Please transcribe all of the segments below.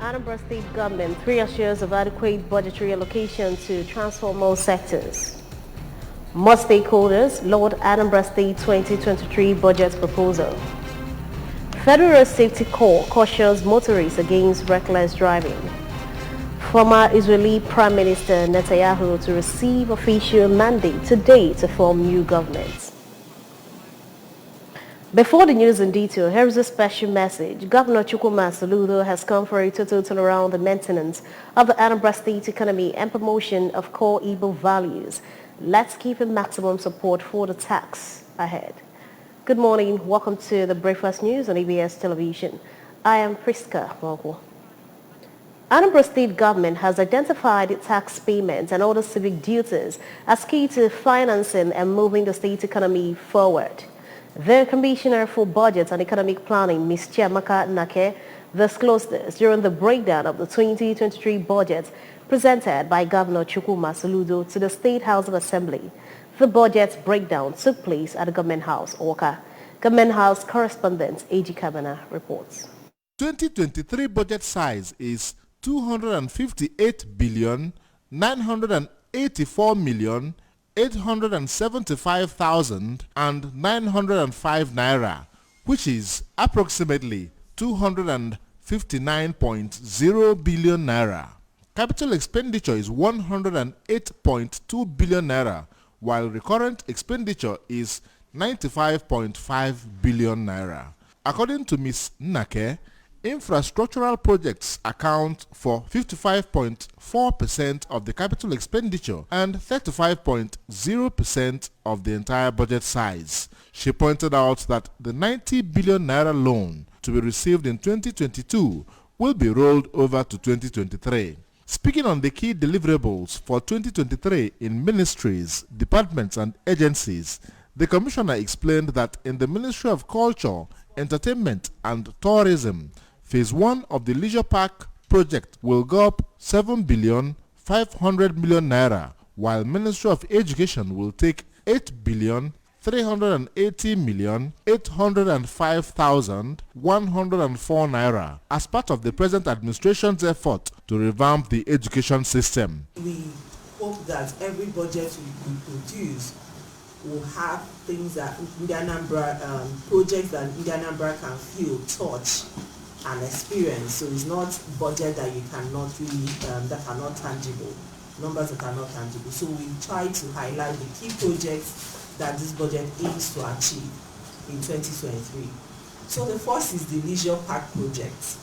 Anambra State Government reassures of adequate budgetary allocation to transform all sectors. More stakeholders laud Anambra State 2023 budget proposal. Federal Road Safety Corps cautions motorists against reckless driving. Former Israeli Prime Minister Netanyahu to receive official mandate today to form new government. Before the news in detail, here is a special message. Governor Chukwuma Soludo has come for a total turnaround the maintenance of the Anambra State economy and promotion of core Igbo values. Let's keep in maximum support for the tax ahead. Good morning. Welcome to the Breakfast News on ABS Television. I am Priska Mwoko. Anambra State Government has identified tax payments and other civic duties as key to financing and moving the state economy forward. The Commissioner for Budget and Economic Planning, Ms. Chiamaka Nake, disclosed this during the breakdown of the 2023 budget presented by Governor Chukwuma Soludo to the State House of Assembly. The budget breakdown took place at the Government House, Oka. Government House correspondent A.G. Kabana reports. 2023 budget size is 258 billion 984 million 875,905 naira, which is approximately 259.0 billion naira. Capital expenditure is 108.2 billion naira, while recurrent expenditure is 95.5 billion naira. According to Ms. Nake, infrastructural projects account for 55.4% of the capital expenditure and 35.0% of the entire budget size. She pointed out that the 90 billion naira loan to be received in 2022 will be rolled over to 2023. Speaking on the key deliverables for 2023 in ministries, departments and agencies, the Commissioner explained that in the Ministry of Culture, Entertainment and Tourism, Phase 1 of the Leisure Park project will go up 7 billion 500 million naira, while Ministry of Education will take 8 billion 380 million 805,104 naira as part of the present administration's effort to revamp the education system. We hope that every budget we produce will have things that Anambra projects that Anambra can feel, touch, and experience. So it's not budget that you cannot really that are not tangible, numbers that are not tangible. So we try to highlight the key projects that this budget aims to achieve in 2023. So the first is the Leisure Park project.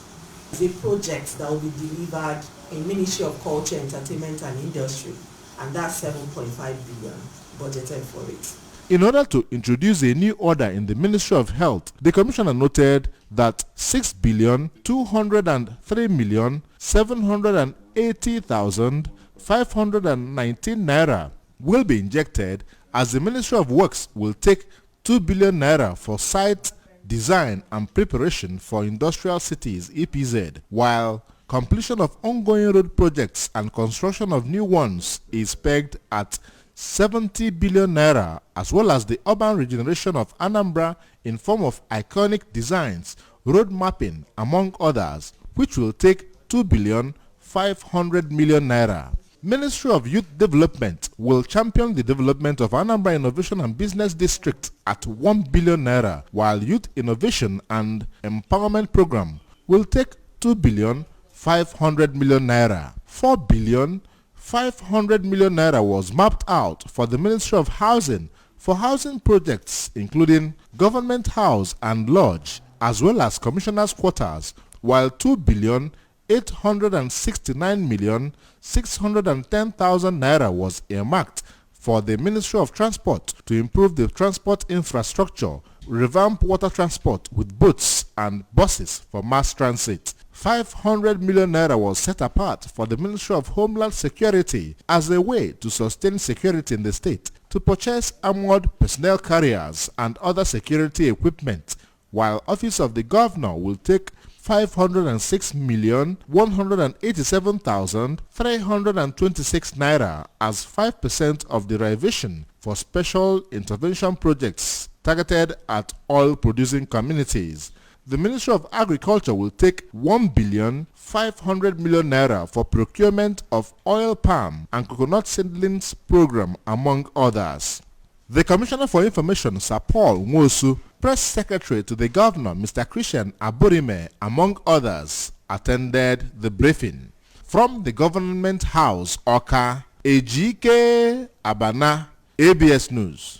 It's a project that will be delivered in Ministry of Culture, Entertainment and Industry, and that's 7.5 billion budgeted for it. In order to introduce a new order in the Ministry of Health, the Commissioner noted that 6 billion 203 million 780,519 naira will be injected, as the Ministry of Works will take 2 billion naira for site design and preparation for industrial cities (EPZ), while completion of ongoing road projects and construction of new ones is pegged at 70 billion naira, as well as the urban regeneration of Anambra in form of iconic designs, road mapping, among others, which will take 2 billion 500 million naira. Ministry of Youth Development will champion the development of Anambra Innovation and Business District at 1 billion naira, while Youth Innovation and Empowerment Program will take 2 billion 500 million naira. 4 billion 500 million naira was mapped out for the Ministry of Housing for housing projects including Government House and Lodge, as well as Commissioners' Quarters, while 2 billion 869 million 610,000 naira was earmarked for the Ministry of Transport to improve the transport infrastructure, revamp water transport with boats and buses for mass transit. 500 million naira was set apart for the Ministry of Homeland Security as a way to sustain security in the state, to purchase armored personnel carriers and other security equipment, while Office of the Governor will take 506,187,326 naira as 5% of derivation for special intervention projects targeted at oil-producing communities. the Ministry of Agriculture will take 1,500 million naira for procurement of oil palm and coconut seedlings program, among others. The Commissioner for Information, Sir Paul Nwosu, Press Secretary to the Governor, Mr. Christian Aborime, among others, attended the briefing. From the Government House, Oka, Ejike Abana, ABS News.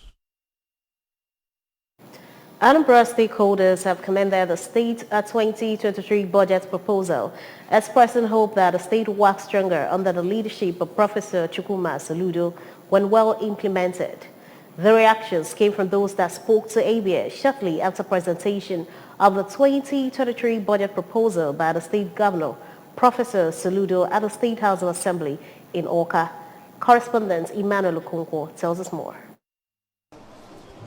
Anambra stakeholders have commended the state 2023 budget proposal, expressing hope that the state will work stronger under the leadership of Professor Chukwuma Soludo when well implemented. The reactions came from those that spoke to ABS shortly after presentation of the 2023 budget proposal by the state governor, Professor Soludo, at the State House of Assembly in Awka. Correspondent Emmanuel Okonkwo tells us more.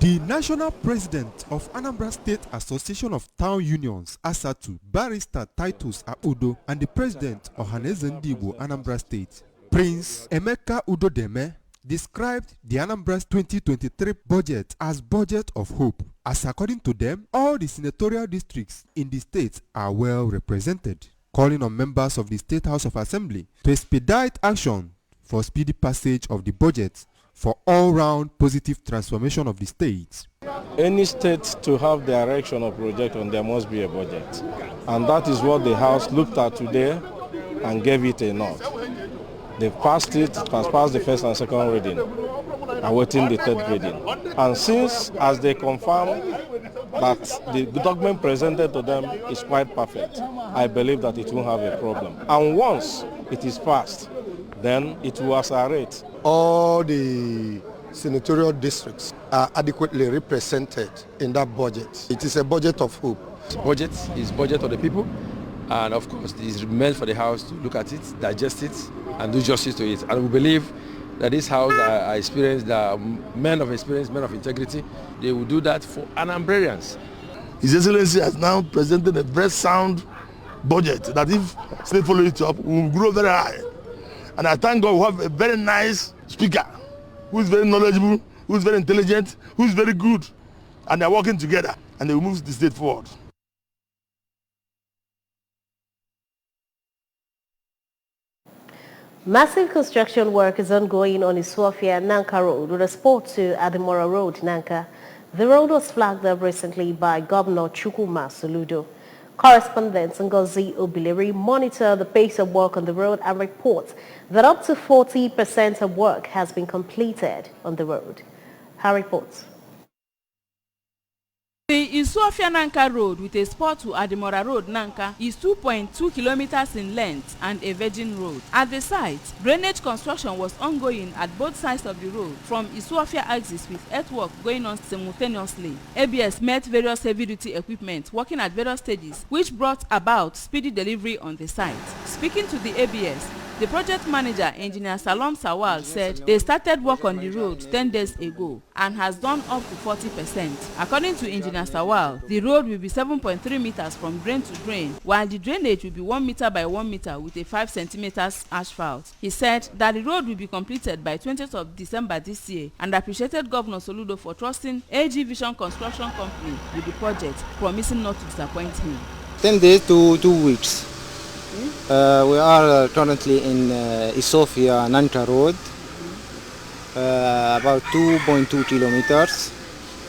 The National President of Anambra State Association of Town Unions, ASATU, Barrister Titus Audo, and the President of Ohaneze Ndigbo, Anambra State, Prince Emeka Udodeme, described the Anambra's 2023 budget as budget of hope, as according to them, all the senatorial districts in the state are well represented, calling on members of the State House of Assembly to expedite action for speedy passage of the budget for all-round positive transformation of the state. Any state to have direction or projection, there must be a budget. And that is what the House looked at today and gave it a nod. They passed it, has passed the first and second reading, awaiting the third reading. And since, as they confirm that the document presented to them is quite perfect, I believe that it won't have a problem. And once it is passed, then it will accelerate. All the senatorial districts are adequately represented in that budget. It is a budget of hope. Budget is budget of the people, and of course it is meant for the House to look at it, digest it, and do justice to it. And we believe that this House are experienced, men of experience, men of integrity. They will do that for Anambrarians. His Excellency has now presented a very sound budget that, if state follow it up, will grow very high. And I thank God we have a very nice speaker who is very knowledgeable, who is very intelligent, who is very good. And they are working together and they will move the state forward. Massive construction work is ongoing on Isuofia-Nanka Road with a spot to Adimora Road, Nanka. The road was flagged up recently by Governor Chukwuma Soludo. Correspondents Ngozi Obileri monitor the pace of work on the road and report that up to 40% of work has been completed on the road. Her reports. The Isuofia-Nanka Road with a spot to Adimora Road, Nanka, is 2.2 kilometers in length and a virgin road. At the site, drainage construction was ongoing at both sides of the road from Isuofia axis with earthwork going on simultaneously. ABS met various heavy-duty equipment working at various stages, which brought about speedy delivery on the site. Speaking to the ABS, the project manager, Engineer Salom Sawal, said they started work on the road 10 days ago and has done up to 40%. According to Engineer Sawal, the road will be 7.3 meters from drain to drain, while the drainage will be 1 meter by 1 meter with a 5 centimeters asphalt. He said that the road will be completed by 20th of December this year and appreciated Governor Soludo for trusting AG Vision Construction Company with the project, promising not to disappoint him. 10 days to 2 weeks. We are currently in Isuofia-Nanka Road, about 2.2 kilometers.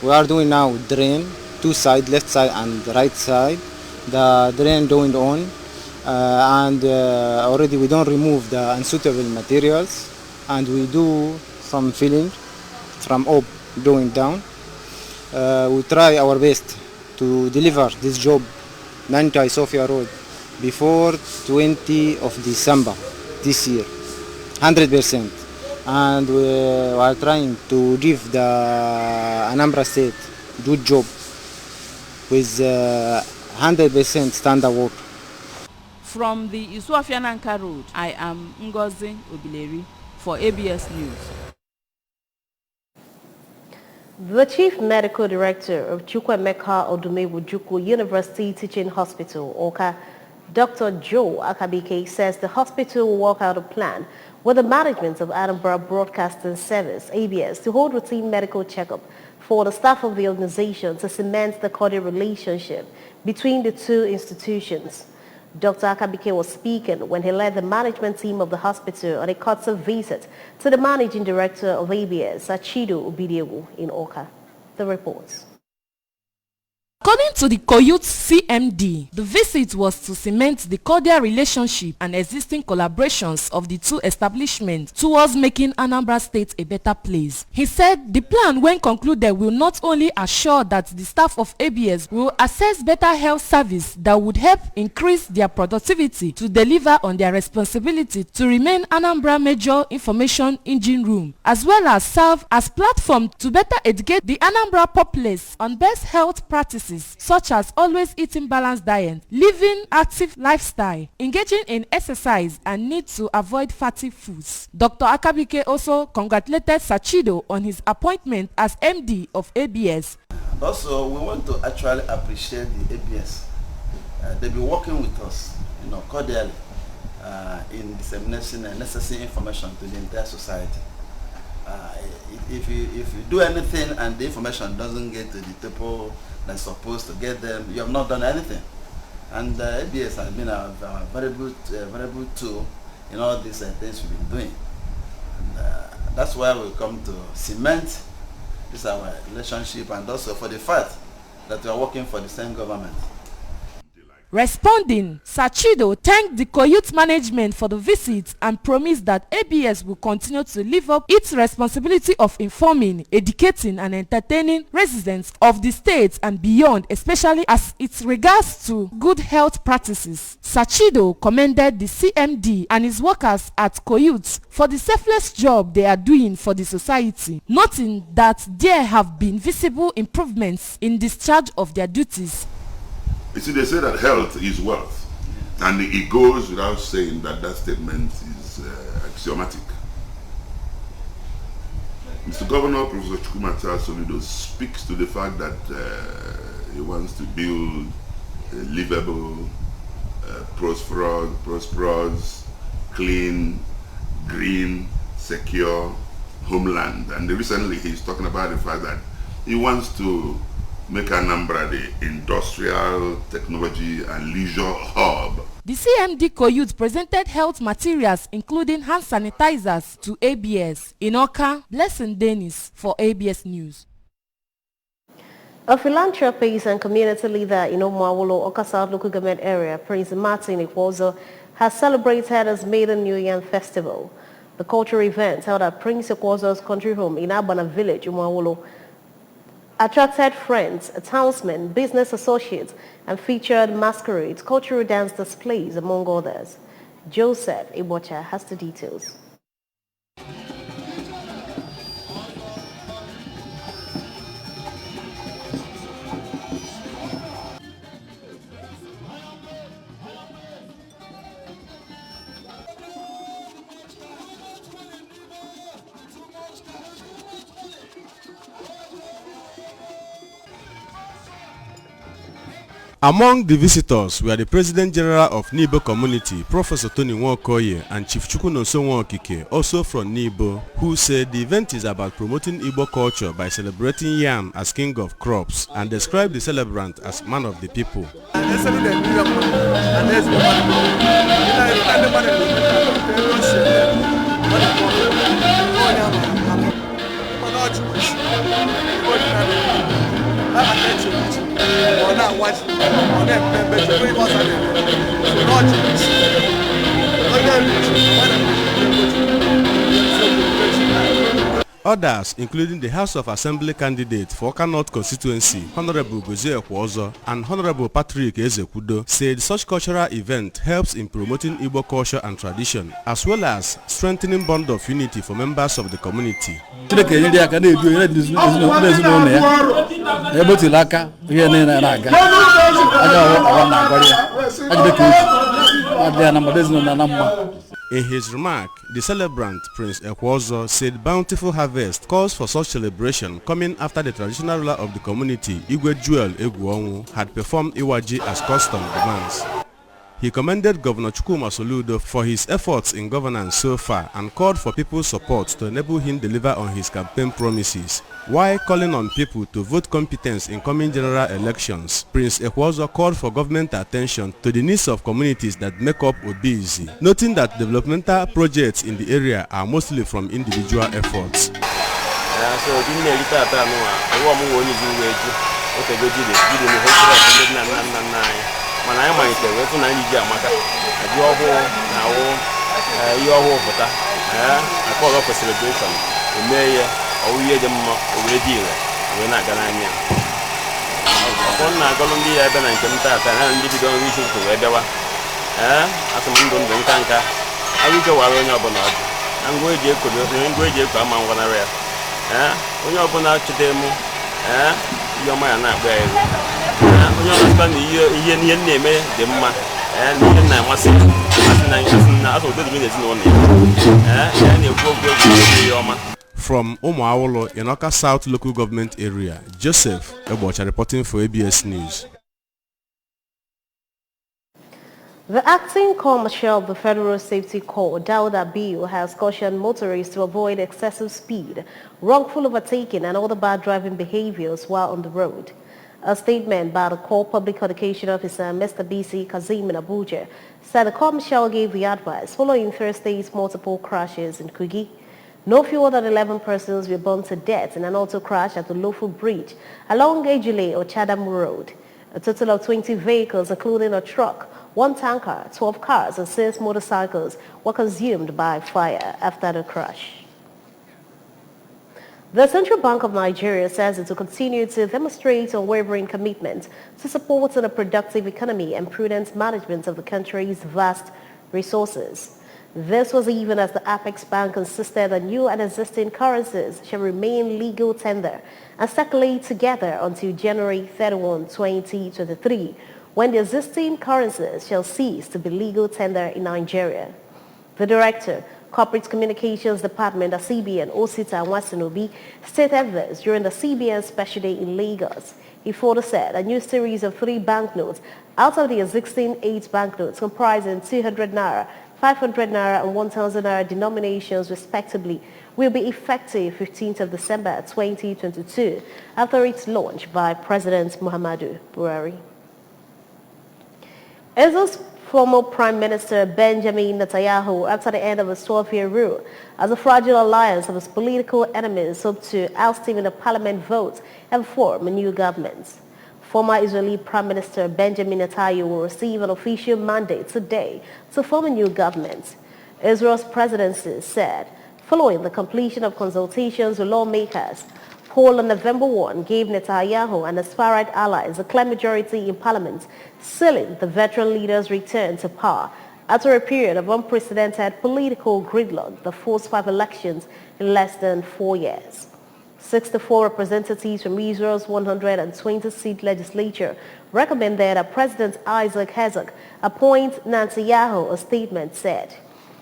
We are doing now drain, two sides, left side and right side. The drain going on, and already we don't remove the unsuitable materials, and we do some filling from up going down. We try our best to deliver this job, Nanka Isuofia Road, before 20 of December this year, 100%. And we are trying to give the Anambra State good job with 100% standard work. From the Isuofia-Nanka Road, I am Ngozi Obileri for ABS News. The Chief Medical Director of Chukwuemeka Odumewu University Teaching Hospital, Awka, Dr. Joe Akabike, says the hospital will work out a plan with the management of Anambra Broadcasting Service, ABS, to hold routine medical checkup for the staff of the organization to cement the cordial relationship between the two institutions. Dr. Akabike was speaking when he led the management team of the hospital on a courtesy visit to the managing director of ABS, Sachido Obidiewu, in Oka. The reports. According to the Koyut CMD, the visit was to cement the cordial relationship and existing collaborations of the two establishments towards making Anambra State a better place. He said the plan, when concluded, will not only assure that the staff of ABS will access better health service that would help increase their productivity to deliver on their responsibility to remain Anambra major information engine room, as well as serve as platform to better educate the Anambra populace on best health practices such as always eating balanced diet, living active lifestyle, engaging in exercise, and need to avoid fatty foods. Dr. Akabike also congratulated Sachido on his appointment as MD of ABS. Also, we want to actually appreciate the ABS. They've been working with us, cordially in disseminating necessary information to the entire society. If you do anything and the information doesn't get to the people that's supposed to get them, you have not done anything. And ABS has been a very good tool in all these things we've been doing. And that's why we come to cement this our relationship, and also for the fact that we are working for the same government. Responding, Sachido thanked the Koyut management for the visit and promised that ABS will continue to live up its responsibility of informing, educating, and entertaining residents of the state and beyond, especially as it regards to good health practices. Sachido commended the CMD and his workers at Koyut for the selfless job they are doing for the society, noting that there have been visible improvements in discharge of their duties. You see, they say that health is wealth, and it goes without saying that that statement is axiomatic. Mr. Governor, Professor Chukwumata Soludo, speaks to the fact that he wants to build a livable, prosperous, clean, green, secure homeland. And recently he's talking about the fact that he wants to make Anambra the industrial, technology, and leisure hub. The CMD Koyut presented health materials including hand sanitizers to ABS. In Oka, Blessing Dennis for ABS News. A philanthropist and community leader in Omuawolo, Oka South local government area, Prince Martin Ikwozo, has celebrated his maiden New Year festival. The cultural event held at Prince Ikwozo's country home in Abana village, Omuawolo, attracted friends, townsmen, business associates, and featured masquerades, cultural dance displays, among others. Joseph Ibocha has the details. Among the visitors were the President General of Nibo Community, Professor Tony Nwokoye, and Chief Chukwunoso Nwokike, also from Nibo, who said the event is about promoting Igbo culture by celebrating yam as king of crops and described the celebrant as man of the people. Others, including the House of Assembly candidate for Oka North constituency, Honorable Gozie Ekwozo and Honorable Patrick Ezekudo, said such cultural event helps in promoting Igbo culture and tradition, as well as strengthening bond of unity for members of the community. In his remark, the celebrant, Prince Ekwozo, said bountiful harvest calls for such celebration coming after the traditional ruler of the community, Igwe Joel Egwuonwu, had performed Iwaji as custom demands. He commended Governor Chukwuma Soludo for his efforts in governance so far and called for people's support to enable him deliver on his campaign promises. While calling on people to vote competence in coming general elections, Prince Ekwozo called for government attention to the needs of communities that make up Obizi, noting that developmental projects in the area are mostly from individual efforts. From Umuawolo, Inoka South Local Government Area, Joseph Ebocha reporting for ABS News. The acting commissioner of the Federal Safety Corps, Dauda Biu, has cautioned motorists to avoid excessive speed, wrongful overtaking and other bad driving behaviors while on the road. A statement by the Corps Public Education Officer, Mr. B.C. Kazim in Abuja, said the commissioner gave the advice following Thursday's multiple crashes in Kogi. No fewer than 11 persons were burned to death in an auto crash at the Lofu Bridge along Ejule or Chadam Road. A total of 20 vehicles, including a truck, 1 tanker, 12 cars and 6 motorcycles were consumed by fire after the crash. The Central Bank of Nigeria says it will continue to demonstrate unwavering commitment to supporting a productive economy and prudent management of the country's vast resources. This was even as the Apex Bank insisted that new and existing currencies shall remain legal tender and circulate together until January 31, 2023, when the existing currencies shall cease to be legal tender in Nigeria. The Director, Corporate Communications Department at CBN, Osita Wasinobi, stated this during the CBN Special Day in Lagos. He further said a new series of 3 banknotes out of the existing 8 banknotes comprising 200 Naira, 500 Naira and 1,000 Naira denominations respectively will be effective 15th of December 2022 after its launch by President Muhammadu Buhari. Israel's former Prime Minister Benjamin Netanyahu, after the end of his 12-year rule, as a fragile alliance of his political enemies, hoped to oust him in the parliament vote and form a new government. Former Israeli Prime Minister Benjamin Netanyahu will receive an official mandate today to form a new government. Israel's presidency said, following the completion of consultations with lawmakers, poll on November 1 gave Netanyahu and his far-right allies a clear majority in parliament, sealing the veteran leader's return to power after a period of unprecedented political gridlock that forced 5 elections in less than 4 years. 64 representatives from Israel's 120-seat legislature recommended that President Isaac Herzog appoint Netanyahu, a statement said.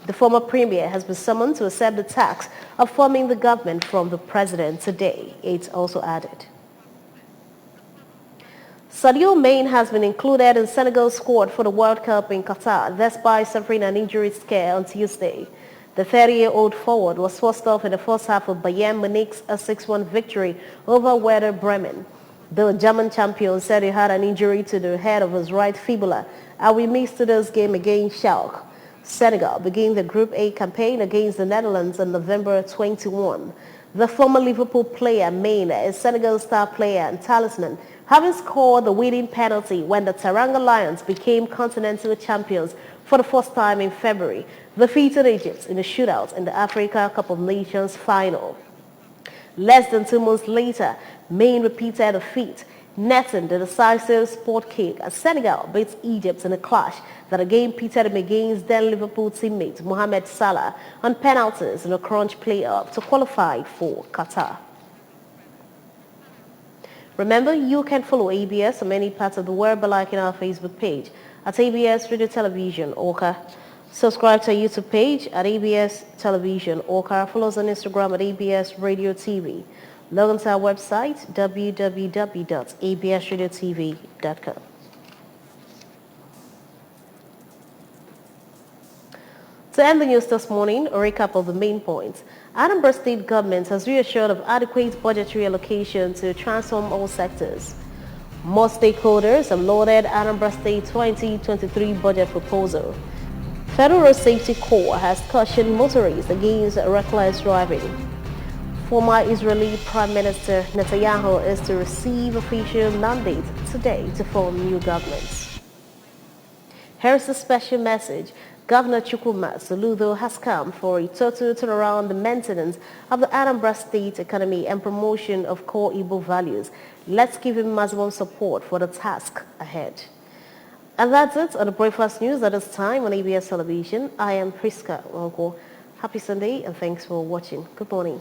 The former premier has been summoned to accept the task of forming the government from the president today, it also added. Sadio Mane has been included in Senegal's squad for the World Cup in Qatar, despite suffering an injury scare on Tuesday. The 30-year-old forward was forced off in the first half of Bayern Munich's 6-1 victory over Werder Bremen. The German champion said he had an injury to the head of his right fibula and we missed today's game against Schalke. Senegal began the Group A campaign against the Netherlands on November 21. The former Liverpool player Mane is Senegal's star player and talisman, having scored the winning penalty when the Teranga Lions became continental champions for the first time in February, defeated Egypt in the shootout in the Africa Cup of Nations final. Less than 2 months later, Mane repeated the feat, netting the decisive sport kick as Senegal beats Egypt in a clash that again pitted him against then Liverpool teammate Mohamed Salah on penalties in a crunch playoff to qualify for Qatar. Remember, you can follow ABS on many parts of the world by liking our Facebook page at ABS Radio Television Orca. Subscribe to our YouTube page at ABS Television Orca. Follow us on Instagram at ABS Radio TV. Log on to our website www.absradiotv.com. To end the news this morning, a recap of the main points. Anambra State government has reassured of adequate budgetary allocation to transform all sectors. More stakeholders have lauded Anambra State 2023 budget proposal. Federal Road Safety Corps has cautioned motorists against reckless driving. Former Israeli Prime Minister Netanyahu is to receive official mandate today to form new governments. Here's a special message. Governor Chukwuma Soludo has come for a total turnaround the maintenance of the Anambra State economy and promotion of core Igbo values. Let's give him maximum support for the task ahead. And that's it on the Breakfast News at this time on ABS Television. I am Priska Wanko. Happy Sunday and thanks for watching. Good morning.